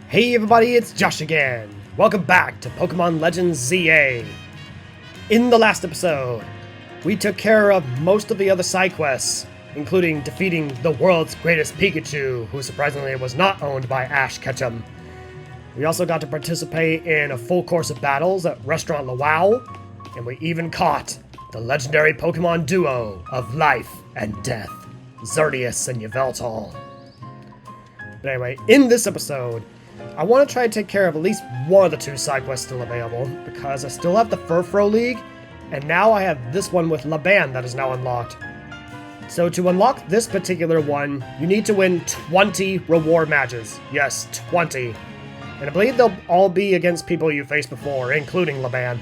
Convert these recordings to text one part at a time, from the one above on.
Hey everybody, it's Josh again! Welcome back to Pokemon Legends ZA! In the last episode, we took care of most of the other side quests, including defeating the world's greatest Pikachu, who surprisingly was not owned by Ash Ketchum. We also got to participate in a full course of battles at Restaurant Lawau, and we even caught the legendary Pokemon duo of Life and Death, Xerneas and Yveltal. But anyway, in this episode, I want to try to take care of at least one of the two side quests still available, because I still have the Furfro League, and now I have this one with Laban that is now unlocked. So to unlock this particular one, you need to win 20 reward matches. Yes, 20. And I believe they'll all be against people you faced before, including Laban.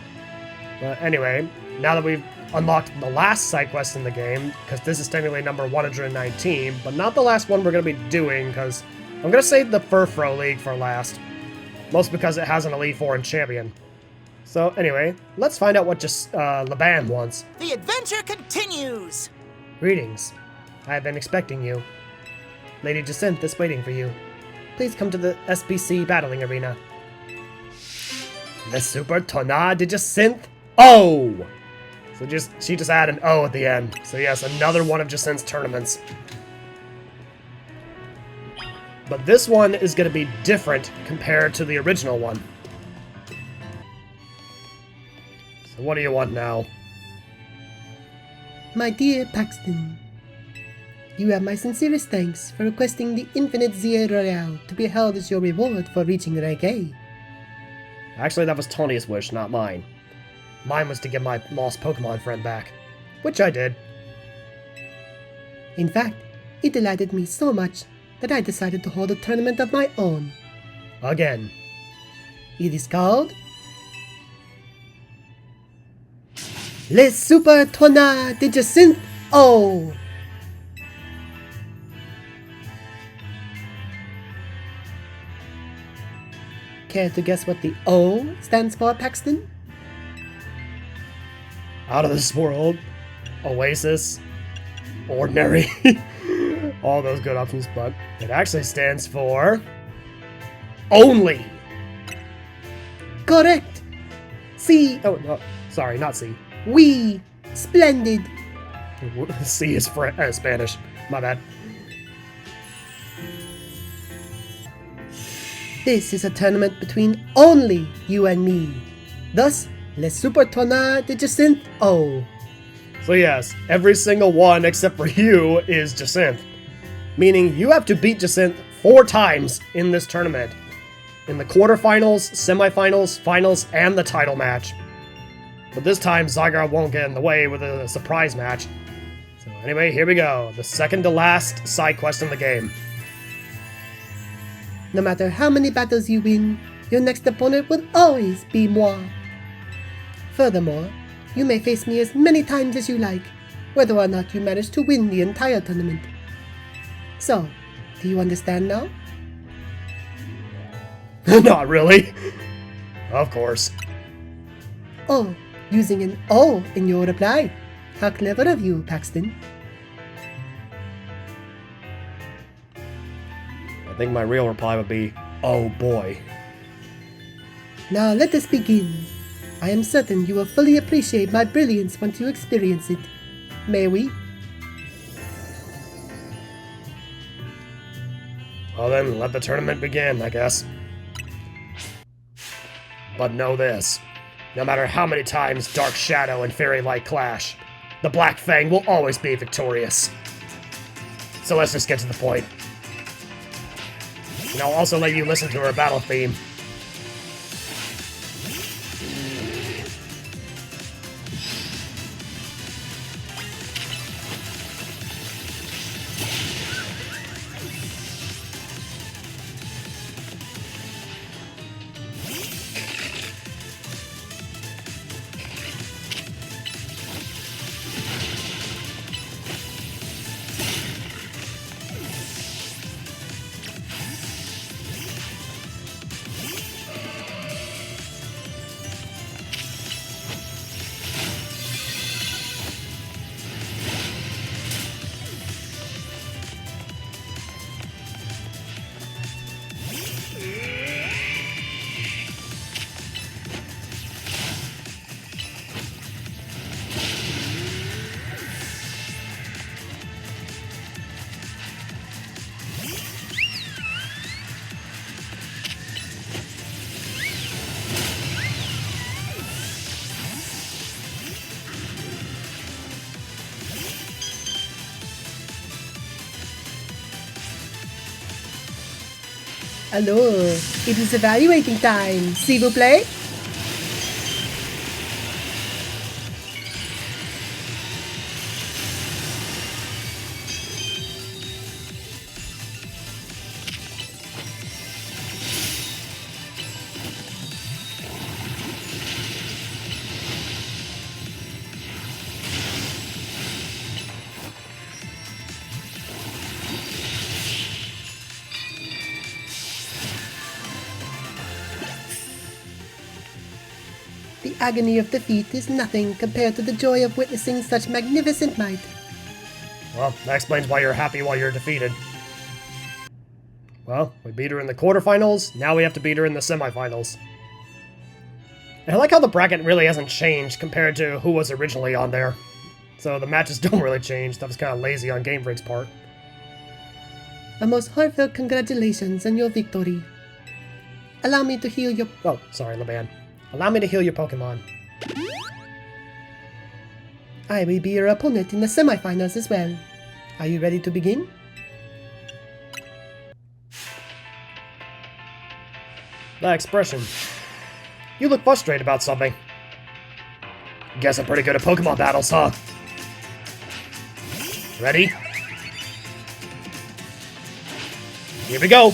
But anyway, now that we've unlocked the last side quest in the game, because this is technically number 119, but not the last one we're going to be doing, because I'm going to save the Furfro League for last. Most because it has an Elite Four and Champion. So anyway, let's find out what Laban wants. The adventure continues! Greetings. I have been expecting you. Lady Jacinthe is waiting for you. Please come to the SBC battling arena. The Super Tornade de Jacinthe O! So she just added an O at the end. So yes, another one of Jacinthe's tournaments. But this one is going to be different compared to the original one. So what do you want now? My dear Paxton, you have my sincerest thanks for requesting the Infinite ZA Royale to be held as your reward for reaching rank A. Actually, that was Tony's wish, not mine. Mine was to get my lost Pokemon friend back, which I did. In fact, it delighted me so much that I decided to hold a tournament of my own. Again. It is called Le Super Tornade de Jacinthe O! Care to guess what the O stands for, Paxton? Out of this world. Oasis. Ordinary. All those good options, but it actually stands for only. Correct. C. Oh, no, sorry, not C. We. Splendid. C is Spanish. My bad. This is a tournament between only you and me. Thus, Le Super Tornade de Jacinthe O. So yes, every single one except for you is Jacinthe. Meaning you have to beat Jacinthe 4 times in this tournament. In the quarterfinals, semifinals, finals, and the title match. But this time, Zygarde won't get in the way with a surprise match. So anyway, here we go. The second to last side quest in the game. No matter how many battles you win, your next opponent will always be moi. Furthermore, you may face me as many times as you like, whether or not you manage to win the entire tournament. So, do you understand now? Not really. Of course. Oh, using an O in your reply. How clever of you, Paxton. I think my real reply would be, oh boy. Now let us begin. I am certain you will fully appreciate my brilliance once you experience it. May we? Well then, let the tournament begin, I guess. But know this. No matter how many times Dark Shadow and Fairy Light clash, the Black Fang will always be victorious. So let's just get to the point. And I'll also let you listen to her battle theme. Alors, it is evaluating time. S'il vous plaît? The agony of defeat is nothing compared to the joy of witnessing such magnificent might. Well, that explains why you're happy while you're defeated. Well, we beat her in the quarterfinals, now we have to beat her in the semifinals. And I like how the bracket really hasn't changed compared to who was originally on there. So the matches don't really change. That was kind of lazy on Game Freak's part. A most heartfelt congratulations on your victory. Allow me to heal your... Oh, sorry, Laban. Allow me to heal your Pokemon. I will be your opponent in the semifinals as well. Are you ready to begin? That expression. You look frustrated about something. Guess I'm pretty good at Pokemon battles, huh? Ready? Here we go!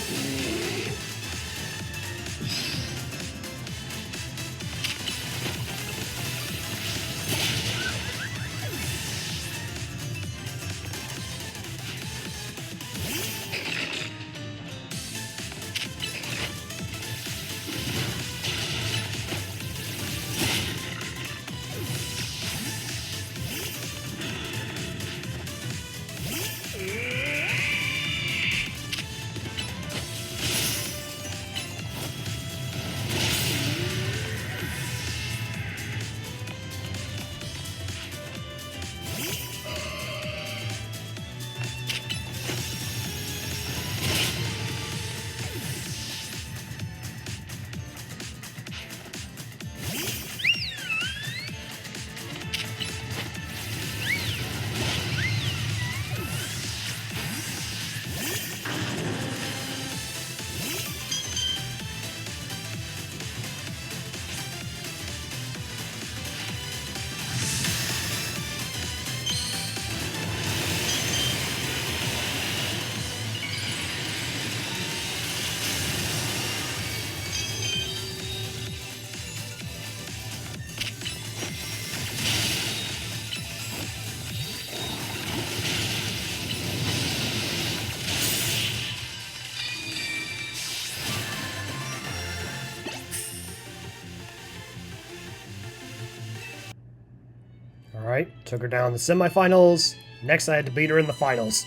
Alright, took her down in the semifinals. Next I had to beat her in the finals.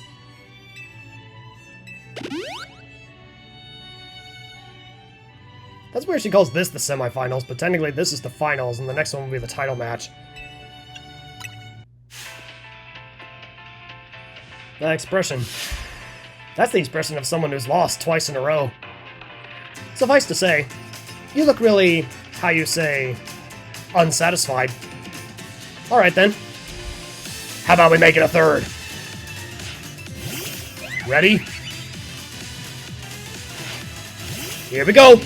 That's weird she calls this the semifinals, but technically this is the finals, and the next one will be the title match. That expression. That's the expression of someone who's lost twice in a row. Suffice to say, you look really, how you say, unsatisfied. Alright then. How about we make it a third? Ready? Here we go!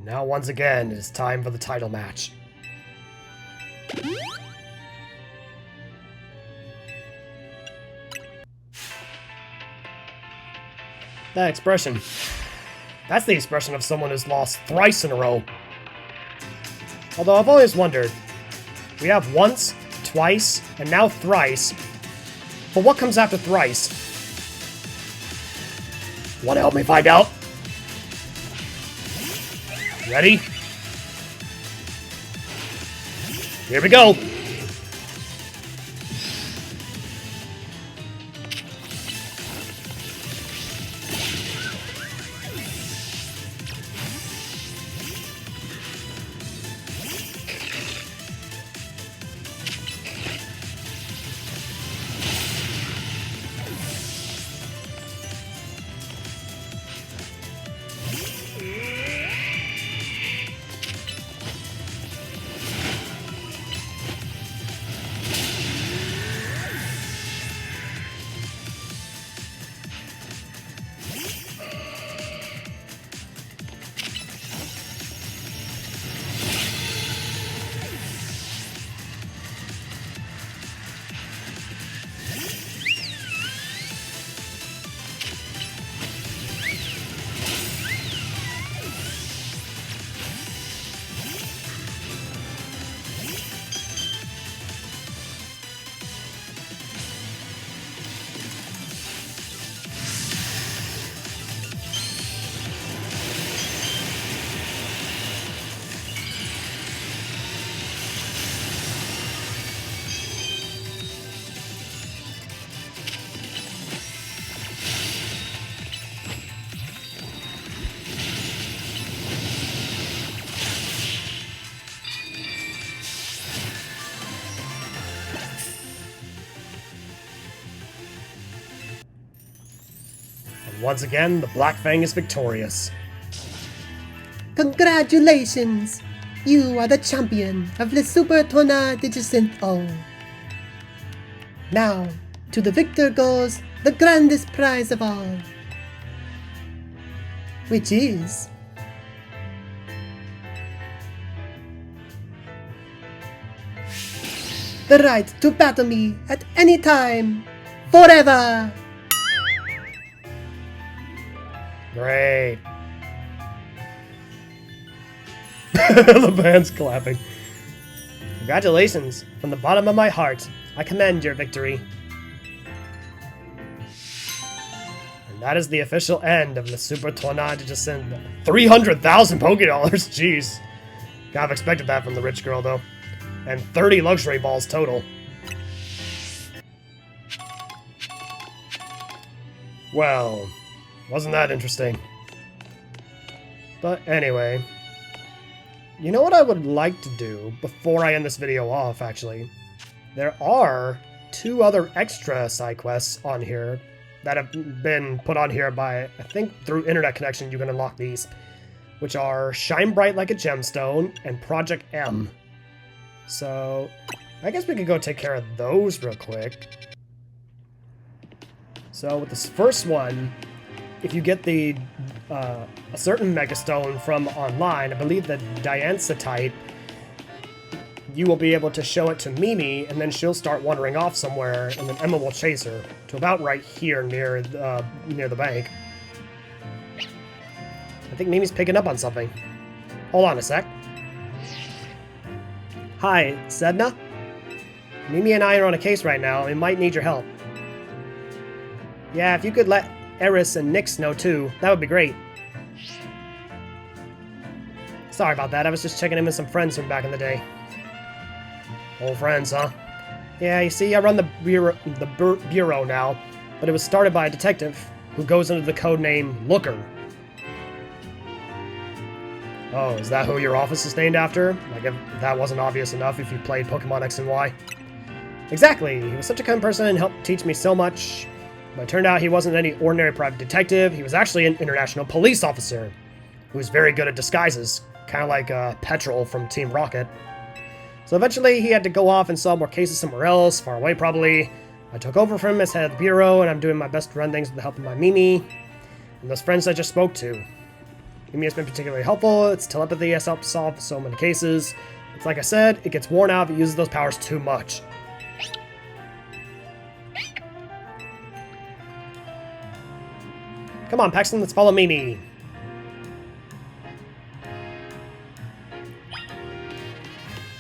Now once again, it is time for the title match. That expression. That's the expression of someone who's lost thrice in a row. Although I've always wondered, we have once, twice, and now thrice. But what comes after thrice? Want to help me find out? Ready? Here we go! Once again, the Black Fang is victorious. Congratulations! You are the champion of the Super Tournoi de Jacinthe. Now, to the victor goes the grandest prize of all, which is the right to battle me at any time, forever! Great. The band's clapping. Congratulations. From the bottom of my heart, I commend your victory. And that is the official end of the Super Tournoi de Jacinthe. 300,000 Pokédollars, jeez. Kind of expected that from the rich girl, though. And 30 luxury balls total. Well, wasn't that interesting? But anyway, you know what I would like to do before I end this video off, actually? There are 2 other extra side quests on here that have been put on here by, I think through internet connection you can unlock these, which are Shine Bright Like a Gemstone and Project M. So, I guess we could go take care of those real quick. So with this first one, if you get the a certain Megastone from online, I believe the Diancie type, you will be able to show it to Mimi, and then she'll start wandering off somewhere, and then Emma will chase her to about right here near the bank. I think Mimi's picking up on something. Hold on a sec. Hi, Sedna? Mimi and I are on a case right now, and we might need your help. Yeah, if you could let Eris and Nyx know too, that would be great. Sorry about that, I was just checking in with some friends from back in the day. Old friends, huh? Yeah, you see, I run the bureau now, but it was started by a detective who goes under the code name Looker. Oh, is that who your office is named after? Like, if that wasn't obvious enough if you played Pokemon X and Y. Exactly, he was such a kind person and helped teach me so much. But it turned out he wasn't any ordinary private detective, he was actually an international police officer who was very good at disguises, kind of like Petrol from Team Rocket. So eventually he had to go off and solve more cases somewhere else, far away probably. I took over from him as head of the bureau, and I'm doing my best to run things with the help of my Mimi and those friends I just spoke to. Mimi has been particularly helpful. Its telepathy has helped solve so many cases. It's like I said, it gets worn out if it uses those powers too much. Come on, Paxton, let's follow Mimi.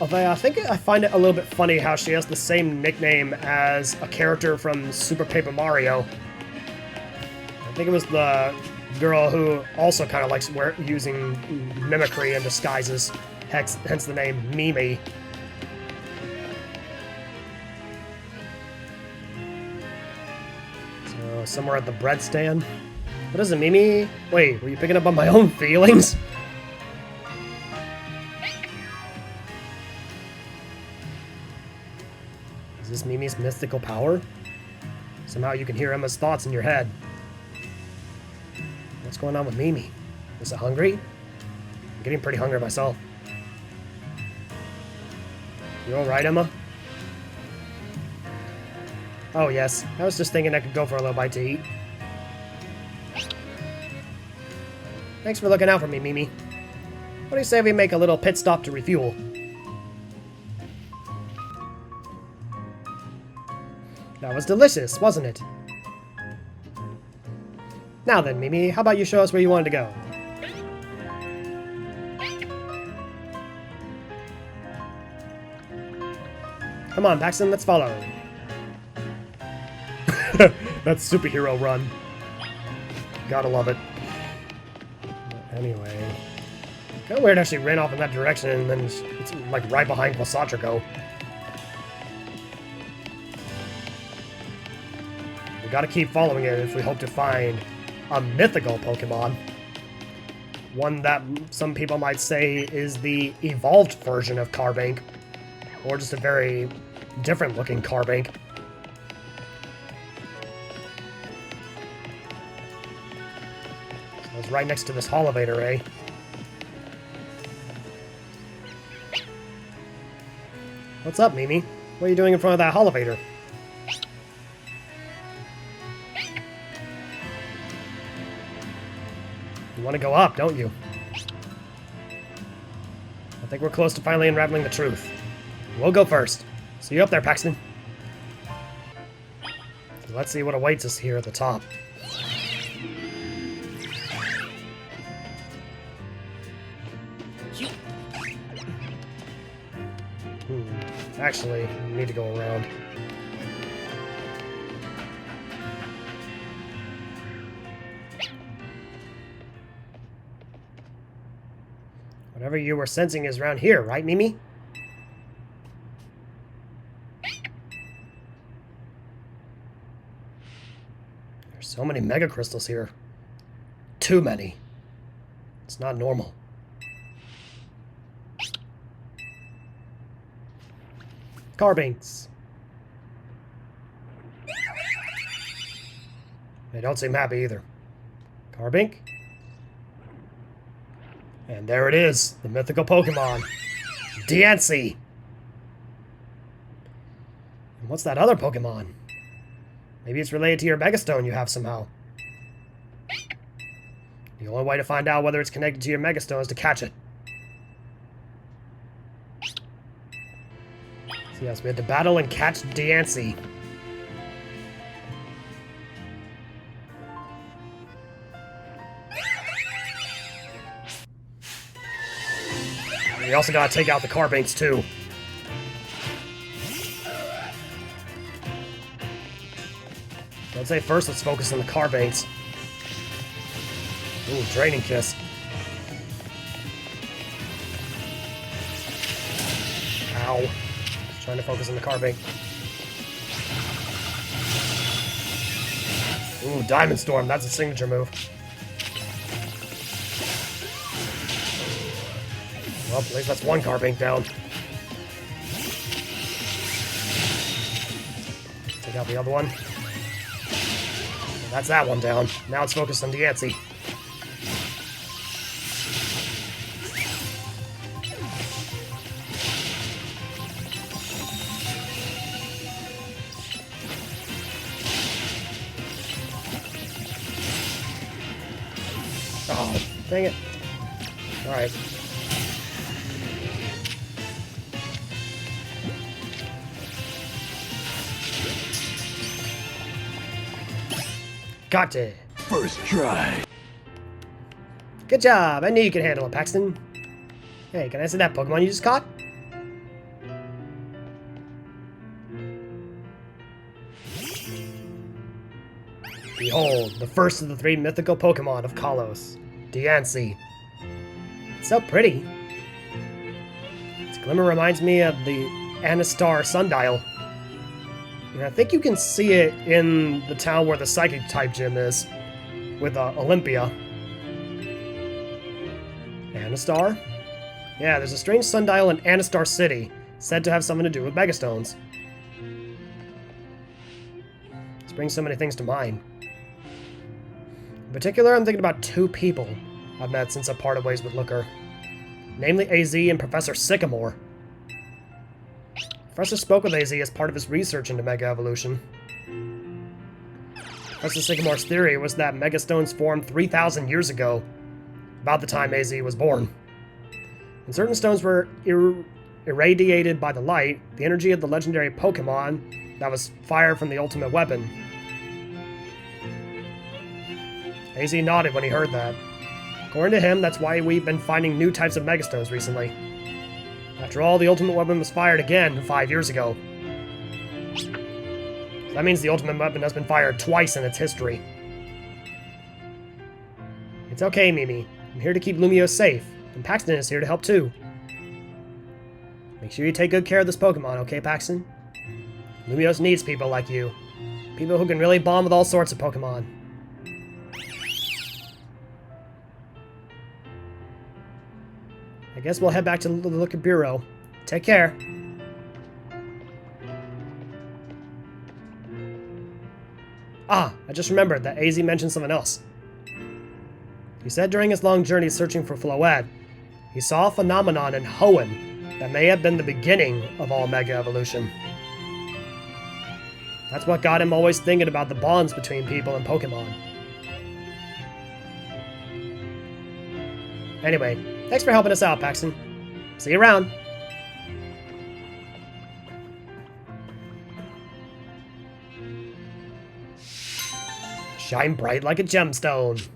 Although I think I find it a little bit funny how she has the same nickname as a character from Super Paper Mario. I think it was the girl who also kind of likes using mimicry and disguises, hence the name Mimi. So, somewhere at the bread stand. What is it, Mimi? Wait, were you picking up on my own feelings? Is this Mimi's mythical power? Somehow you can hear Emma's thoughts in your head. What's going on with Mimi? Is it hungry? I'm getting pretty hungry myself. You alright, Emma? Oh yes, I was just thinking I could go for a little bite to eat. Thanks for looking out for me, Mimi. What do you say we make a little pit stop to refuel? That was delicious, wasn't it? Now then, Mimi, how about you show us where you wanted to go? Come on, Paxton, let's follow. That's superhero run. Gotta love it. Anyway. Kinda weird how she ran off in that direction and then it's like right behind Quasatrico. We gotta keep following it if we hope to find a mythical Pokemon. One that some people might say is the evolved version of Carbink. Or just a very different looking Carbink. So it's right next to this Holovator, eh? What's up, Mimi? What are you doing in front of that Holovator? You want to go up, don't you? I think we're close to finally unraveling the truth. We'll go first. See you up there, Paxton. So let's see what awaits us here at the top. Actually, we need to go around. Whatever you were sensing is around here, right, Mimi? There's so many Mega Crystals here. Too many. It's not normal. Carbinks. They don't seem happy either. Carbink. And there it is, the mythical Pokemon. Diancie. And what's that other Pokemon? Maybe it's related to your Megastone you have somehow. The only way to find out whether it's connected to your Megastone is to catch it. So yes, we had to battle and catch Diancie. We also gotta take out the Carbinks too. I'd say first let's focus on the Carbinks. Ooh, Draining Kiss. Ow. Just trying to focus on the Carbink. Ooh, Diamond Storm, that's a signature move. Well, at least that's one Carbink down. Take out the other one. That's that one down. Now it's focused on Diancie. Oh, dang it. Alright. Got it. First try. Good job. I knew you could handle it, Paxton. Hey, can I see that Pokemon you just caught? Behold, the first of the 3 mythical Pokemon of Kalos, Diancie. It's so pretty. Its glimmer reminds me of the Anistar Sundial. And I think you can see it in the town where the Psychic-type gym is, with Olympia. Anistar? Yeah, there's a strange sundial in Anistar City, said to have something to do with Megastones. This brings so many things to mind. In particular, I'm thinking about 2 people I've met since I parted ways with Looker. Namely AZ and Professor Sycamore. Professor spoke with AZ as part of his research into Mega Evolution. Professor Sycamore's theory was that Megastones formed 3,000 years ago, about the time AZ was born. When certain stones were irradiated by the light, the energy of the legendary Pokemon that was fired from the ultimate weapon. AZ nodded when he heard that. According to him, that's why we've been finding new types of Megastones recently. After all, the ultimate weapon was fired again 5 years ago. So that means the ultimate weapon has been fired twice in its history. It's okay, Mimi. I'm here to keep Lumio safe, and Paxton is here to help too. Make sure you take good care of this Pokemon, okay, Paxton? Lumios needs people like you. People who can really bond with all sorts of Pokemon. I guess we'll head back to the Looker Bureau. Take care. Ah, I just remembered that AZ mentioned something else. He said during his long journey searching for Floette, he saw a phenomenon in Hoenn that may have been the beginning of all Mega Evolution. That's what got him always thinking about the bonds between people and Pokemon. Anyway, thanks for helping us out, Paxton. See you around. Shine bright like a gemstone.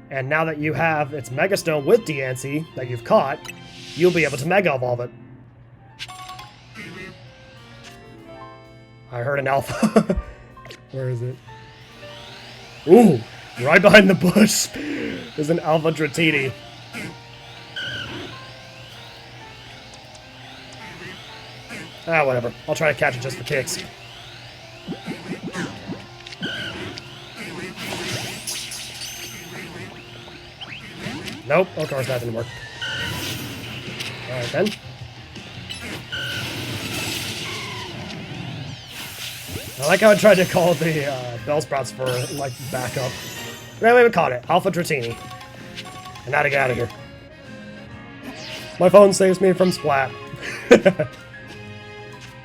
And now that you have its Megastone with Diancie that you've caught, you'll be able to Mega Evolve it. I heard an Alpha. Where is it? Ooh, right behind the bush. There's an Alpha Dratini. Ah, whatever. I'll try to catch it just for kicks. Nope, of course that didn't work. Alright then. I like how I tried to call the Bellsprouts for, like, backup. But anyway, we caught it. Alpha Dratini. And now to get out of here. My phone saves me from Splat. But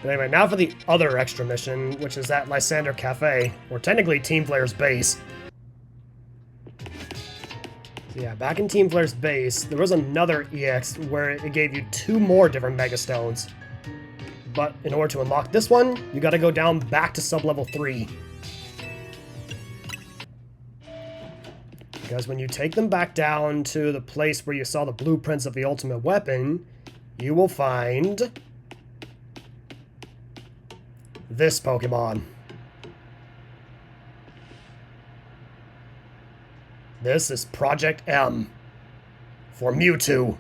anyway, now for the other extra mission, which is at Lysander Cafe, or technically Team Flare's base. So yeah, back in Team Flare's base, there was another EX where it gave you 2 more different Megastones. But in order to unlock this one, you gotta go down back to sub-level 3. Because when you take them back down to the place where you saw the blueprints of the ultimate weapon, you will find this Pokemon. This is Project M for Mewtwo.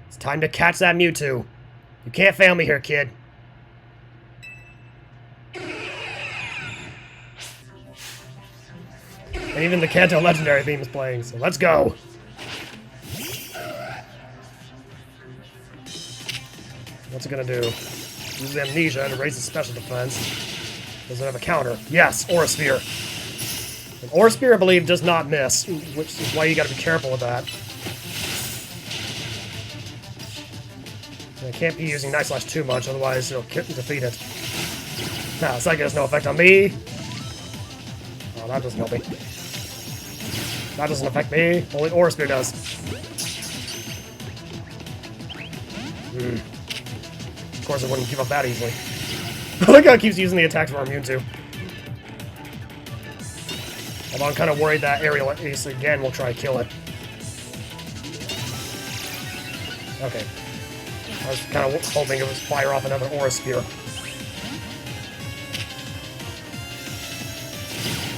It's time to catch that Mewtwo. You can't fail me here, kid. And even the Kanto Legendary theme is playing, so let's go. What's it gonna do? Uses Amnesia and raises special defense. Does it have a counter? Yes, Aura Sphere. And Aura Sphere, I believe, does not miss, which is why you gotta be careful with that. And I can't be using Night Slash too much, otherwise it'll defeat it. Nah, Psychic has no effect on me. that doesn't help me. That doesn't affect me. Only Aura Spear does. Of course, I wouldn't give up that easily. I like how it keeps using the attacks we're immune to. Although I'm kind of worried that Aerial Ace again will try to kill it. Okay. I was kind of hoping it would fire off another Aura Spear.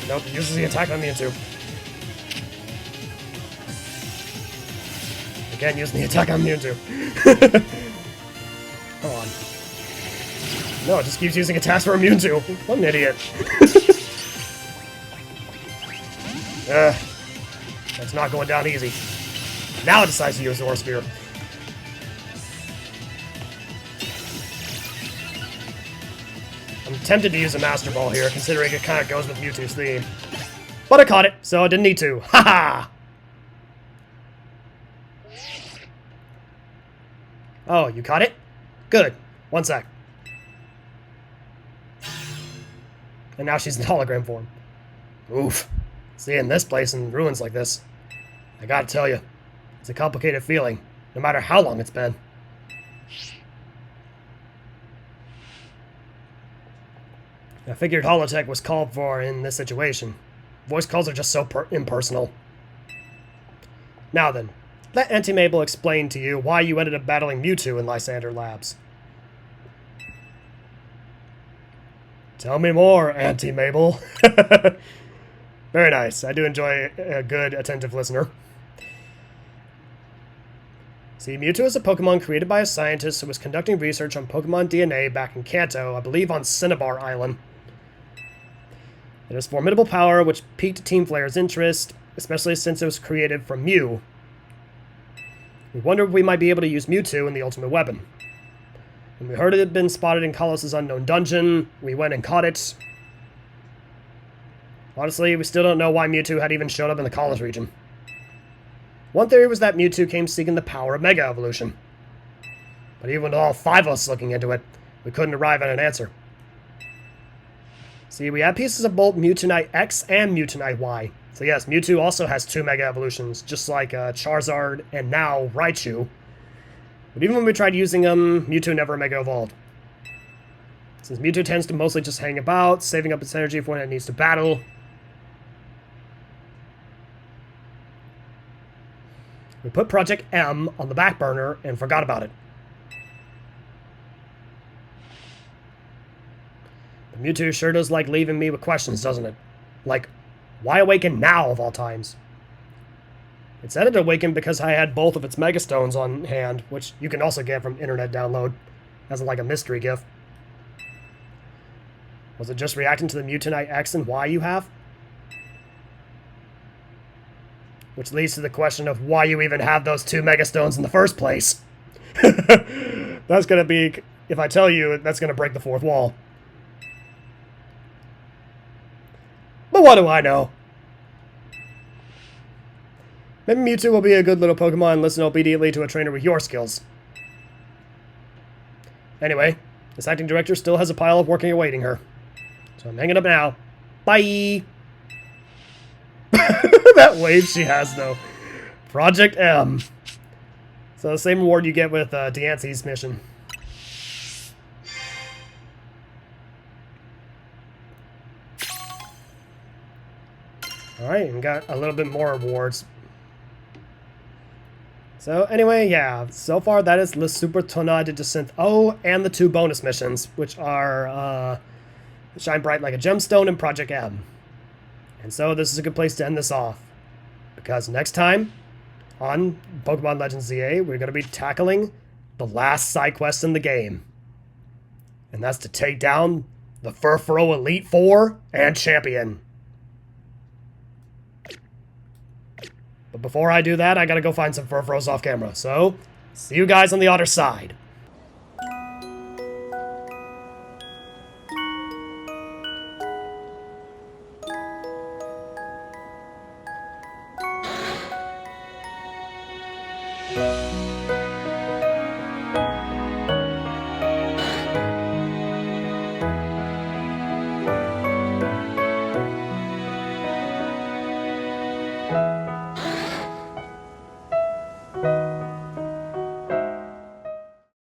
Nope, it uses the attack I'm immune to. Again, using the attack I'm immune to. Come on. No, it just keeps using attacks we're immune to. What an idiot. That's not going down easy. Now it decides to use Aura Spear. I'm tempted to use a Master Ball here, considering it kind of goes with Mewtwo's theme. But I caught it, so I didn't need to. Haha! Oh, you caught it? Good. One sec. And now she's in hologram form. Oof. Seeing this place in ruins like this, I gotta tell you, it's a complicated feeling, no matter how long it's been. I figured holotech was called for in this situation. Voice calls are just so impersonal. Now then, let Auntie Mabel explain to you why you ended up battling Mewtwo in Lysander Labs. Tell me more, Auntie Mabel. Very nice. I do enjoy a good, attentive listener. See, Mewtwo is a Pokemon created by a scientist who was conducting research on Pokemon DNA back in Kanto, I believe on Cinnabar Island. It has formidable power, which piqued Team Flare's interest, especially since it was created from Mew. We wondered if we might be able to use Mewtwo in the ultimate weapon. When we heard it had been spotted in Kalos' unknown dungeon, we went and caught it. Honestly, we still don't know why Mewtwo had even shown up in the Kalos region. One theory was that Mewtwo came seeking the power of Mega Evolution. But even with all 5 of us looking into it, we couldn't arrive at an answer. See, we have pieces of both Mewtwo X and Mewtwo Y. So yes, Mewtwo also has 2 Mega Evolutions, just like Charizard and now Raichu. But even when we tried using them, Mewtwo never Mega Evolved. Since Mewtwo tends to mostly just hang about, saving up its energy for when it needs to battle. We put Project M on the back burner and forgot about it. But Mewtwo sure does like leaving me with questions, doesn't it? Like, why awaken now of all times? It said it awakened because I had both of its Mega Stones on hand, which you can also get from internet download, as like a mystery gift. Was it just reacting to the Mewtwo X and Y you have? Which leads to the question of why you even have those 2 Mega Stones in the first place. That's gonna be, if I tell you, that's gonna break the 4th wall. But what do I know? Maybe Mewtwo will be a good little Pokemon and listen obediently to a trainer with your skills. Anyway, this acting director still has a pile of work awaiting her. So I'm hanging up now. Bye! That wave she has, though. Project M. So the same reward you get with Diancie's mission. Alright, and got a little bit more rewards. So anyway, yeah, so far that is Le Super Tonnerre de Jacinthe O and the 2 bonus missions, which are Shine Bright Like a Gemstone and Project M. And so this is a good place to end this off, because next time on Pokemon Legends ZA, we're going to be tackling the last side quest in the game. And that's to take down the Furfurrow Elite Four and Champion. But before I do that, I gotta go find some Furfurrows off camera. So, see you guys on the other side.